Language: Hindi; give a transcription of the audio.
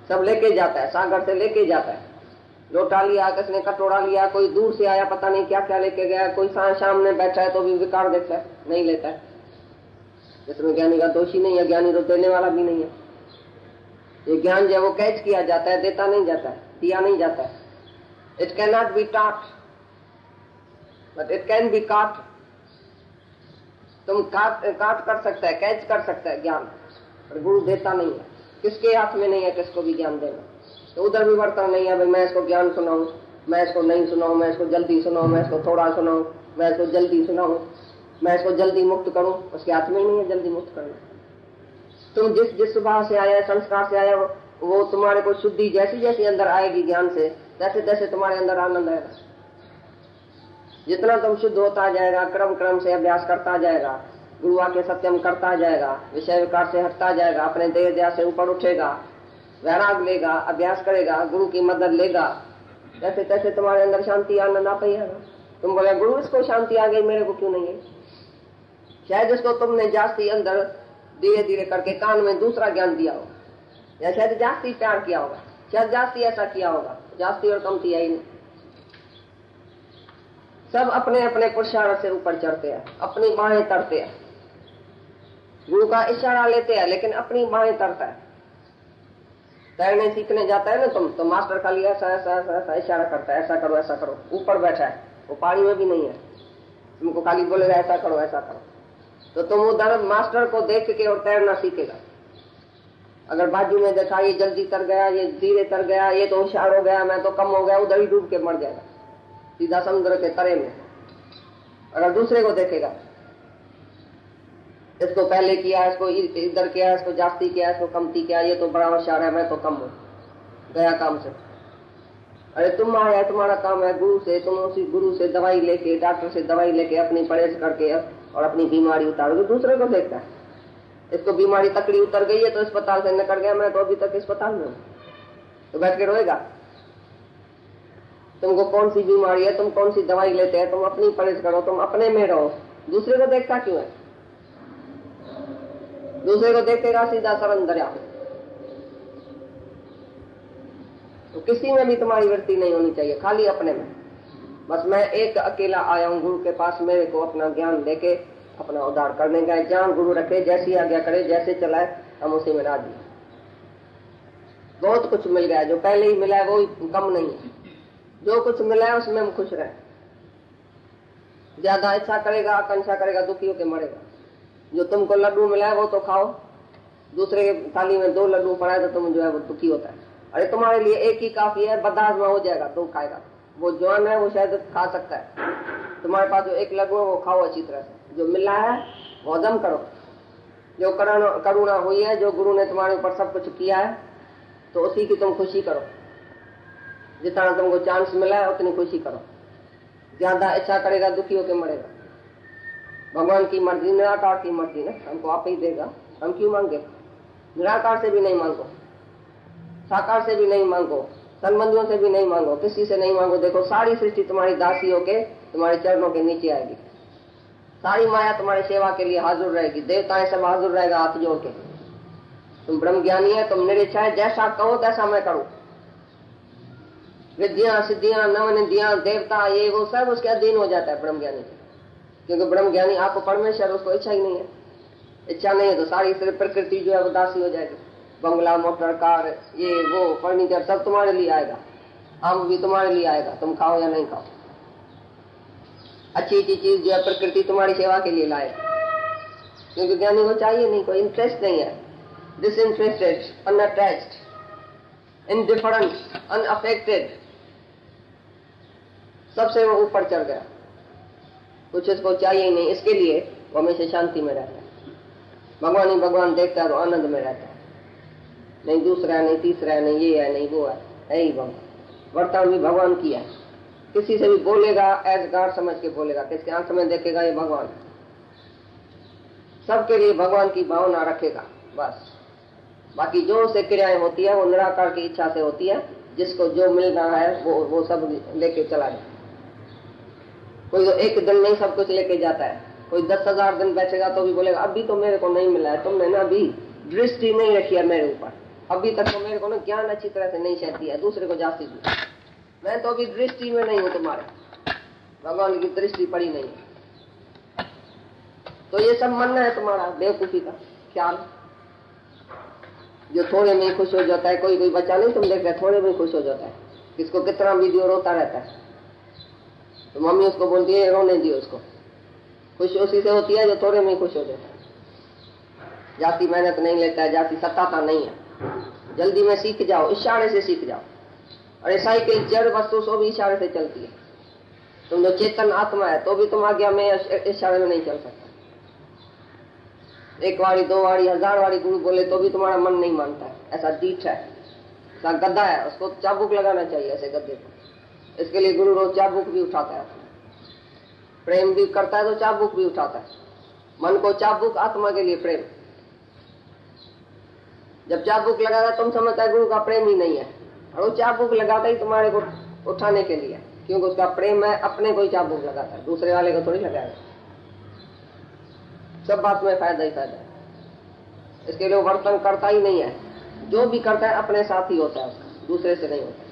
सब लेके जाता है, सागर से लेके जाता है। लोटा लिया, किसने कटोरा लिया, कोई दूर से आया पता नहीं क्या क्या लेके गया, कोई सामने बैठा है तो भी विकार देखता है, नहीं लेता है। जिसमें ज्ञानी का दोषी नहीं है, ज्ञानी तो देने वाला भी नहीं है। ये ज्ञान जो है वो कैच किया जाता है, देता नहीं जाता है, दिया नहीं जाता है। It can not be taught but it can be काट। तुम काट कर सकता है, कैच कर सकता है ज्ञान, पर गुरु देता नहीं है। किसके हाथ में नहीं है किसको भी ज्ञान देना। तो उधर भी बर्तन नहीं है भाई मैं इसको ज्ञान सुनाऊं, मैं इसको नहीं सुनाऊं, मैं इसको जल्दी सुनाऊं, मैं इसको थोड़ा सुनाऊं, मैं इसको जल्दी सुनाऊं, मैं इसको जल्दी मुक्त करूं। उसके हाथ में ही नहीं है जल्दी मुक्त करना। तुम जिस स्वभाव से आया, संस्कार से आया, वो तुम्हारे को शुद्धि जैसी जैसी अंदर आएगी ज्ञान से, तैसे तैसे तुम्हारे अंदर आनंद आएगा। जितना तुम शुद्ध होता जाएगा, क्रम क्रम से अभ्यास करता जाएगा, गुरु आके सत्यम करता जाएगा, विषय विकार से हटता जाएगा, अपने देह ध्यास से ऊपर उठेगा, वैराग लेगा, अभ्यास करेगा, गुरु की मदद लेगा, तैसे तैसे तुम्हारे अंदर शांति आनंद आता ही आएगा। तुम बोले गुरु इसको शांति आ गई, मेरे को क्यों नहीं है? शायद इसको तुमने जास्ती अंदर धीरे धीरे करके कान में दूसरा ज्ञान दिया होगा, या शायद जास्ती प्यार किया होगा, शायद जास्ती ऐसा किया होगा, जास्ती और कमती आई नहीं। सब अपने अपने पुरुषार्थ से ऊपर चढ़ते हैं, अपनी बाहें तरते हैं। गुरु का इशारा लेते हैं लेकिन अपनी बाहें तरता है। तैरने सीखने जाता है ना तुम, तो मास्टर खाली ऐसा ऐसा ऐसा ऐसा इशारा करता है, ऐसा करो ऐसा करो। ऊपर बैठा है, वो पानी में भी नहीं है, तुमको खाली बोलेगा ऐसा करो ऐसा करो। तो तुम उधर मास्टर को देख के और तैरना सीखेगा। अगर बाजू में देखा ये जल्दी तर गया, ये धीरे तर गया, ये तो होशियार हो गया, मैं तो कम हो गया, उधर ही डूब के मर जाएगा सीधा समुद्र के तरे में। अगर दूसरे को देखेगा, इसको पहले किया, इसको इधर किया, इसको जास्ती किया, इसको कमती किया, ये तो बड़ा होशियार है, मैं तो कम हूँ, गया काम से। अरे तुम आया, तुम्हारा काम है गुरु से, तुम उसी गुरु से दवाई लेके, डॉक्टर से दवाई लेके अपनी परहेज करके और अपनी बीमारी उतारोगे। दूसरे को देखता है, इसको बीमारी तकड़ी उतर गई है तो अस्पताल से निकल गया, मैं तो अभी तक अस्पताल में हूँ, तो बैठ के रोएगा। तुमको कौन सी बीमारी है, तुम कौन सी दवाई लेते हैं, तुम अपनी परहेज करो, तुम अपने में रहो। दूसरे को देखता क्यों है? दूसरे को देखेगा सीधा शरण दरिया। तो किसी में भी तुम्हारी वृत्ति नहीं होनी चाहिए, खाली अपने में। बस मैं एक अकेला आया हूँ गुरु के पास, मेरे को अपना ज्ञान देके अपना उद्धार करने का। जहाँ गुरु रखे, जैसी आज्ञा करे, जैसे चलाए, हम उसी में राजी। बहुत कुछ मिल गया, जो पहले ही मिला है वो कम नहीं है। जो कुछ मिला है उसमें हम खुश रहे। ज्यादा इच्छा करेगा, आकांक्षा करेगा, दुखी होकर मरेगा। जो तुमको लड्डू मिला है वो तो खाओ, दूसरे के थाली में 2 लड्डू पड़ा है तो तुम जो है वो दुखी होता है। अरे तुम्हारे लिए एक ही काफी है, बर्दाश्त में हो जाएगा, 2 खाएगा। वो जवान है वो शायद खा सकता है, तुम्हारे पास जो 1 लड्डू है वो खाओ अच्छी तरह से। जो मिला है वो हजम करो। जो करुणा हुई है, जो गुरु ने तुम्हारे ऊपर सब कुछ किया है, तो उसी की तुम खुशी करो। जितना तुमको चांस मिला है उतनी खुशी करो। ज्यादा इच्छा करेगा, दुखी होकर मरेगा। भगवान की मर्जी, निराकार की मर्जी ना, हमको आप ही देगा, हम क्यों मांगे? निराकार से भी नहीं मांगो, साकार से भी नहीं मांगो, संबंधियों से भी नहीं मांगो, किसी से नहीं मांगो। देखो सारी सृष्टि तुम्हारी दासी होके तुम्हारे चरणों के नीचे आएगी। सारी माया तुम्हारी सेवा के लिए हाजिर रहेगी, देवताएं सब हाजिर रहेगा हाथ जोड़ के। तुम ब्रह्म ज्ञानी है, तुम निरीक्षाएं, जैसा कहो तैसा मैं करूं। विद्या सिद्धियां नवनिधियां देवता ये वो सब उसके अधीन हो जाता है ब्रह्म ज्ञानी से। क्योंकि ब्रह्म ज्ञानी आपको परमेश्वर, उसको इच्छा ही नहीं है। इच्छा नहीं है तो सारी प्रकृति जो है वो दासी हो जाएगी। बंगला, मोटर, कार, ये वो फर्नीचर सब तुम्हारे लिए आएगा, आम भी तुम्हारे लिए आएगा, तुम खाओ या नहीं खाओ। अच्छी अच्छी चीज जो है प्रकृति तुम्हारी सेवा के लिए लाए। क्योंकि ज्ञानी को चाहिए नहीं, कोई इंटरेस्ट नहीं है। डिसइंटरेस्टेड, अनअटैच्ड, इनडिफरेंट, अनअफेक्टेड, सबसे वो ऊपर चढ़ गया। कुछ इसको चाहिए ही नहीं, इसके लिए वो हमेशा शांति में रहता है। भगवान ही भगवान देखता है तो आनंद में रहता है। नहीं दूसरा है, नहीं तीसरा है, नहीं ये है, नहीं वो है ही भगवान। वर्तमान भी भगवान की है। किसी से भी बोलेगा एज गॉड समझ के बोलेगा, किसके आंख में देखेगा ये भगवान। सबके लिए भगवान की भावना रखेगा बस। बाकी जो से क्रियाएं होती है वो निराकार की इच्छा से होती है। जिसको जो मिल रहा है वो सब लेके चला जाए। कोई तो एक दिन नहीं सब कुछ लेके जाता है, कोई 10,000 दिन बैठेगा तो भी बोलेगा अभी तो मेरे को नहीं मिला है, तुमने ना अभी दृष्टि नहीं रखी है मेरे ऊपर। अभी तक तो मेरे को ना ज्ञान अच्छी तरह से नहीं सहती है, दूसरे को जाती भी। मैं तो अभी दृष्टि में नहीं हूं तुम्हारे, भगवान की दृष्टि पड़ी नहीं है। तो ये सब मन है तुम्हारा बेवकूफी का ख्याल, जो थोड़े में ही खुश हो जाता है। कोई कोई बच्चा नहीं तुम देख रहे, थोड़े में ही खुश हो जाता है, किसको कितना वीडियो रोता रहता है तो मम्मी उसको बोलती है रोने दियो उसको। खुश उसी से होती है जो थोड़े में ही खुश हो जाता है। जाती मेहनत नहीं लेता है, जाती सताता नहीं है। जल्दी में सीख जाओ, इशारे से सीख जाओ। अरे साइकिल जड़ वस्तु सो भी इशारे से चलती है। तुम जो चेतन आत्मा है तो भी तुम आज्ञा में इशारे में नहीं चल सकता। एक वारी, दो वारी, 1000 वारी गुरु बोले तो भी तुम्हारा मन नहीं मानता है। ऐसा डीठ है, ऐसा गद्दा है, उसको चाबुक लगाना चाहिए ऐसे गद्दे को। इसके लिए गुरु रोज चाबुक भी उठाता है, प्रेम भी करता है तो चाबुक भी उठाता है। मन को चाबुक, आत्मा के लिए प्रेम। जब चाबुक लगाता तुम समझता है गुरु का प्रेम ही नहीं है, और वो चाबुक लगाता ही तुम्हारे को उठाने के लिए, क्योंकि उसका प्रेम है, अपने को ही चाबुक लगाता है, दूसरे वाले को थोड़ी लगाएगा। सब बात में फायदा ही फायदा है। इसके लिए वर्तन करता ही नहीं है, जो भी करता है अपने साथ ही होता है उसका, दूसरे से नहीं होता।